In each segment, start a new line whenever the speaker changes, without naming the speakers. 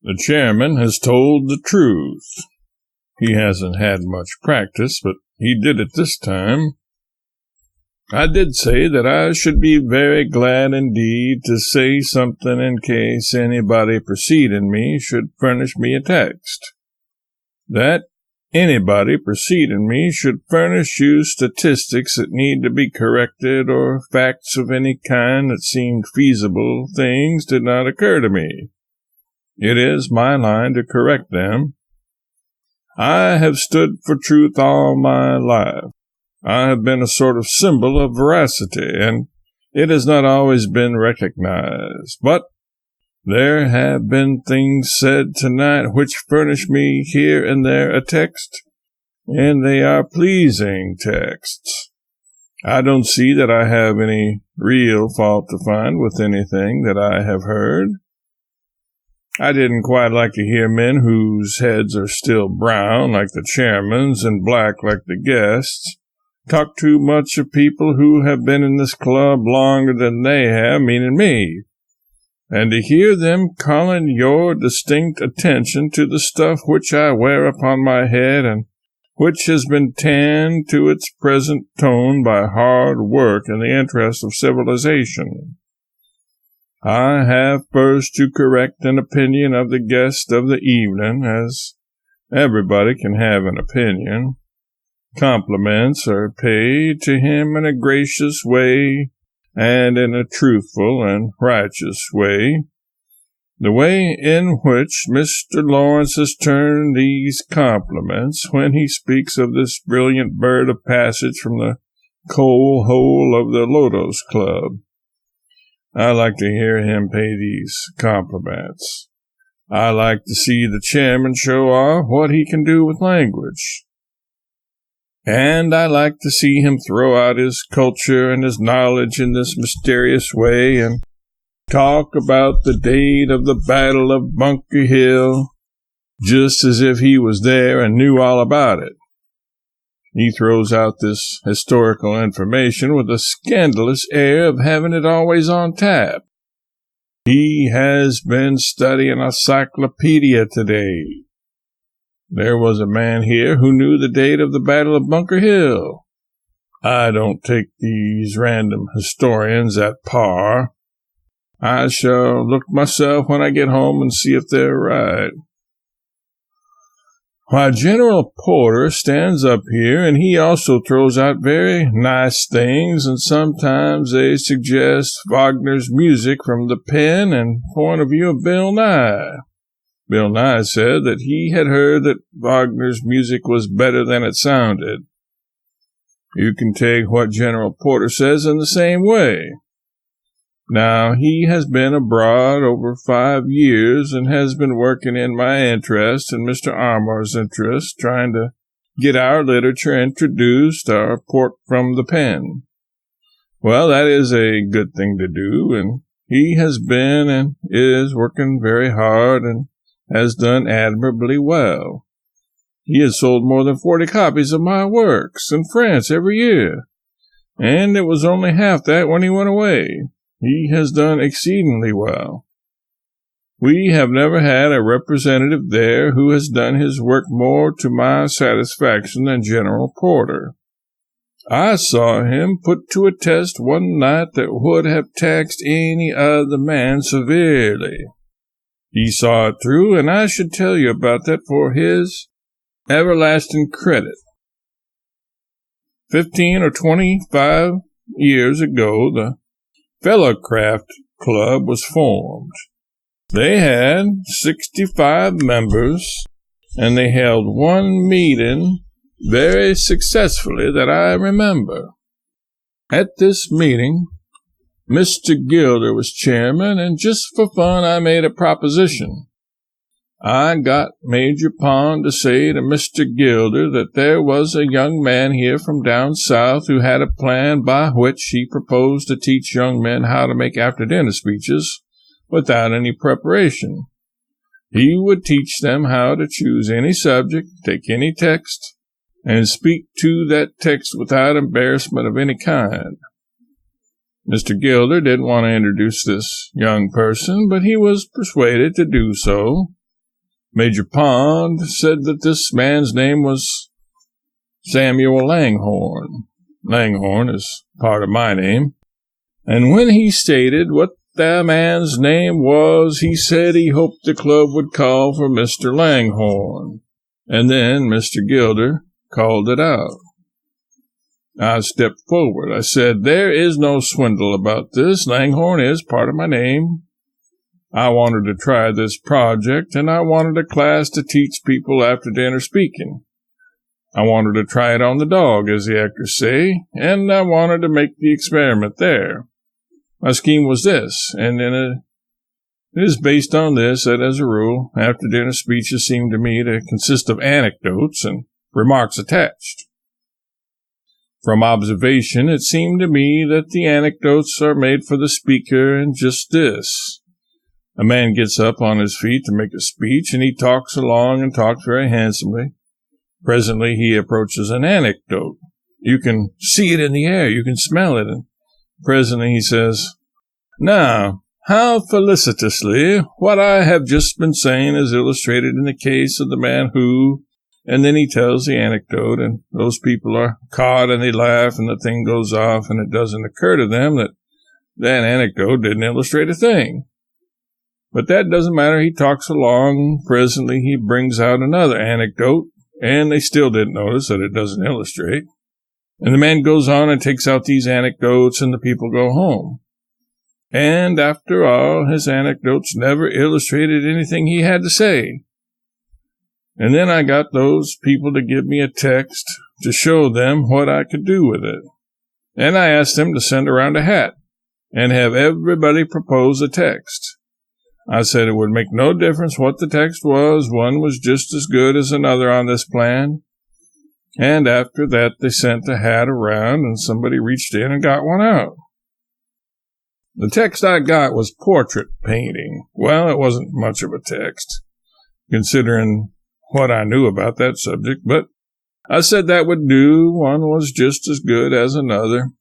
The chairman has told the truth. He hasn't had much practice, but he did it this time. I did say that I should be very glad indeed to say something in case anybody preceding me should furnish me a text. That anybody preceding me should furnish you statistics that need to be corrected or facts of any kind that seemed feasible things did not occur to me. It is my line to correct them. I have stood for truth all my life. I have been a sort of symbol of veracity, and it has not always been recognized. But there have been things said tonight which furnish me here and there a text, and they are pleasing texts. I don't see that I have any real fault to find with anything that I have heard. I didn't quite like to hear men whose heads are still brown like the chairman's and black like the guests talk too much of people who have been in this club longer than they have, meaning me, and to hear them calling your distinct attention to the stuff which I wear upon my head and which has been tanned to its present tone by hard work in the interest of civilization. I have first to correct an opinion of the guest of the evening, as everybody can have an opinion. Compliments are paid to him in a gracious way and in a truthful and righteous way. The way in which Mr. Lawrence has turned these compliments when he speaks of this brilliant bird of passage from the coal hole of the Lotos Club. I like to hear him pay these compliments. I like to see the chairman show off what he can do with language. And I like to see him throw out his culture and his knowledge in this mysterious way and talk about the date of the Battle of Bunker Hill, just as if he was there and knew all about it. He throws out this historical information with a scandalous air of having it always on tap. He has been studying a cyclopedia today. There was a man here who knew the date of the Battle of Bunker Hill. I don't take these random historians at par. I shall look myself when I get home and see if they're right. Why, General Porter stands up here, and he also throws out very nice things, and sometimes they suggest Wagner's music from the pen and point of view of Bill Nye. Bill Nye said that he had heard that Wagner's music was better than it sounded. You can take what General Porter says in the same way. Now, he has been abroad over 5 years and has been working in my interest and Mr. Armour's interest, trying to get our literature introduced, our port from the pen. Well, that is a good thing to do, and he has been and is working very hard and has done admirably well. He has sold more than 40 copies of my works in France every year, and it was only half that when he went away. He has done exceedingly well. We have never had a representative there who has done his work more to my satisfaction than General Porter. I saw him put to a test one night that would have taxed any other man severely. He saw it through, and I should tell you about that for his everlasting credit. 15 or 25 years ago, the Fellowcraft Club was formed. They had 65 members, and they held one meeting very successfully that I remember. At this meeting, Mr. Gilder was chairman, and just for fun I made a proposition. I got Major Pond to say to Mr. Gilder that there was a young man here from down south who had a plan by which he proposed to teach young men how to make after-dinner speeches without any preparation. He would teach them how to choose any subject, take any text, and speak to that text without embarrassment of any kind. Mr. Gilder didn't want to introduce this young person, but he was persuaded to do so. Major Pond said that this man's name was Samuel Langhorne. Langhorne is part of my name. And when he stated what the man's name was, he said he hoped the club would call for Mr. Langhorne. And then Mr. Gilder called it out. I stepped forward. I said, "There is no swindle about this. Langhorne is part of my name. I wanted to try this project, and I wanted a class to teach people after dinner speaking. I wanted to try it on the dog, as the actors say, and I wanted to make the experiment there. My scheme was this, and it is based on this, that as a rule, after-dinner speeches seem to me to consist of anecdotes and remarks attached. From observation, it seemed to me that the anecdotes are made for the speaker, and just this. A man gets up on his feet to make a speech, and he talks along and talks very handsomely. Presently, he approaches an anecdote. You can see it in the air, you can smell it, and presently he says, "Now, how felicitously what I have just been saying is illustrated in the case of the man who," and then he tells the anecdote, and those people are caught, and they laugh, and the thing goes off, and it doesn't occur to them that that anecdote didn't illustrate a thing. But that doesn't matter. He talks along. Presently, he brings out another anecdote, and they still didn't notice that it doesn't illustrate. And the man goes on and takes out these anecdotes, and the people go home. And after all, his anecdotes never illustrated anything he had to say. And then I got those people to give me a text to show them what I could do with it. And I asked them to send around a hat and have everybody propose a text. I said it would make no difference what the text was. One was just as good as another on this plan. And after that, they sent the hat around, and somebody reached in and got one out. The text I got was portrait painting. Well, it wasn't much of a text, considering what I knew about that subject, but I said that would do. One was just as good as another.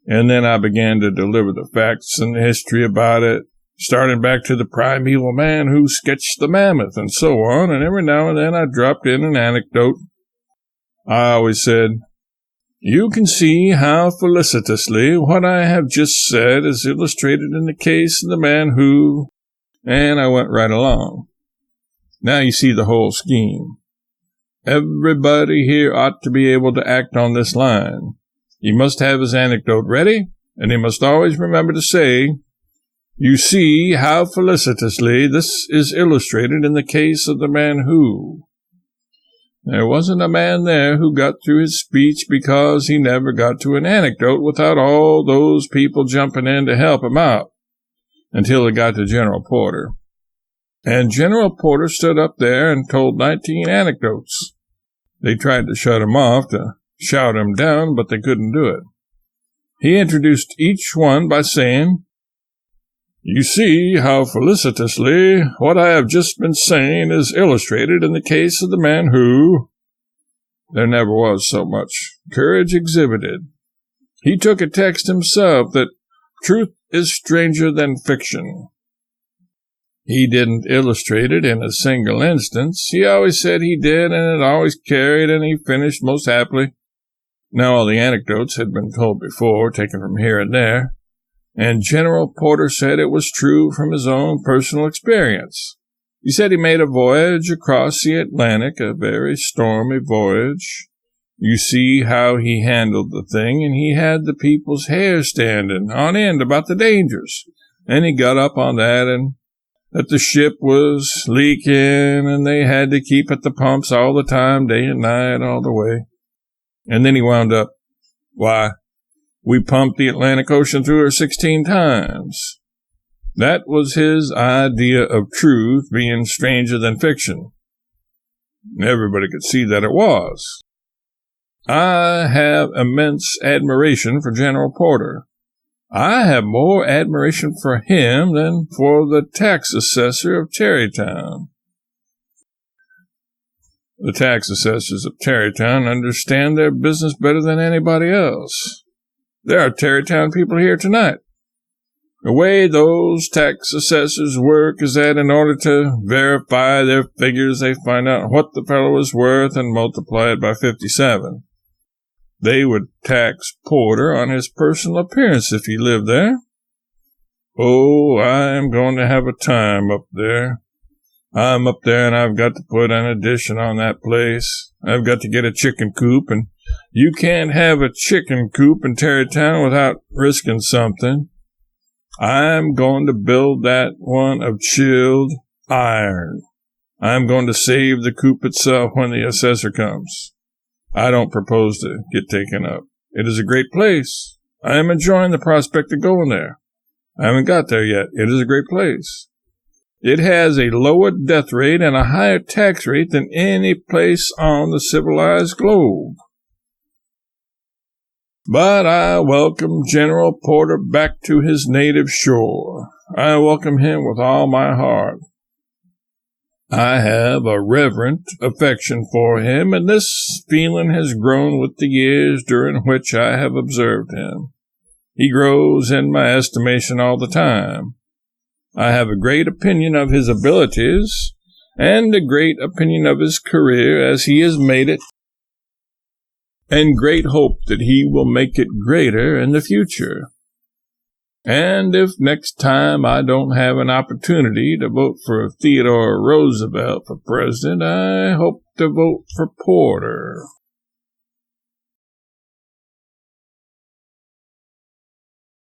And then I began to deliver the facts and the history about it, starting back to the primeval man who sketched the mammoth and so on, and every now and then I dropped in an anecdote. I always said, "You can see how felicitously what I have just said is illustrated in the case of the man who," and I went right along. Now you see the whole scheme. Everybody here ought to be able to act on this line. He must have his anecdote ready, and he must always remember to say, "You see how felicitously this is illustrated in the case of the man who." There wasn't a man there who got through his speech because he never got to an anecdote without all those people jumping in to help him out, until it got to General Porter. And General Porter stood up there and told 19 anecdotes. They tried to shut him off, to shout him down, but they couldn't do it. He introduced each one by saying, "You see how felicitously what I have just been saying is illustrated in the case of the man who." There never was so much courage exhibited. He took a text himself that truth is stranger than fiction. He didn't illustrate it in a single instance. He always said he did, and it always carried, and he finished most happily. Now all the anecdotes had been told before, taken from here and there, and General Porter said it was true from his own personal experience. He said he made a voyage across the Atlantic, a very stormy voyage. You see how he handled the thing, and he had the people's hair standing on end about the dangers. And he got up on that, and that the ship was leaking, and they had to keep at the pumps all the time, day and night, all the way. And then he wound up, "Why, we pumped the Atlantic Ocean through her 16 times. That was his idea of truth being stranger than fiction. Everybody could see that it was. I have immense admiration for General Porter. I have more admiration for him than for the tax assessor of Tarrytown. The tax assessors of Tarrytown understand their business better than anybody else. There are Tarrytown people here tonight. The way those tax assessors work is that in order to verify their figures, they find out what the fellow is worth and multiply it by 57. They would tax Porter on his personal appearance if he lived there. Oh, I am going to have a time up there. I'm up there and I've got to put an addition on that place. I've got to get a chicken coop, and you can't have a chicken coop in Tarrytown without risking something. I'm going to build that one of chilled iron. I'm going to save the coop itself when the assessor comes. I don't propose to get taken up. It is a great place. I am enjoying the prospect of going there. I haven't got there yet. It is a great place. It has a lower death rate and a higher tax rate than any place on the civilized globe. But I welcome General Porter back to his native shore. I welcome him with all my heart. I have a reverent affection for him, and this feeling has grown with the years during which I have observed him. He grows in my estimation all the time. I have a great opinion of his abilities, and a great opinion of his career as he has made it, and great hope that he will make it greater in the future. And if next time I don't have an opportunity to vote for Theodore Roosevelt for president, I hope to vote for Porter.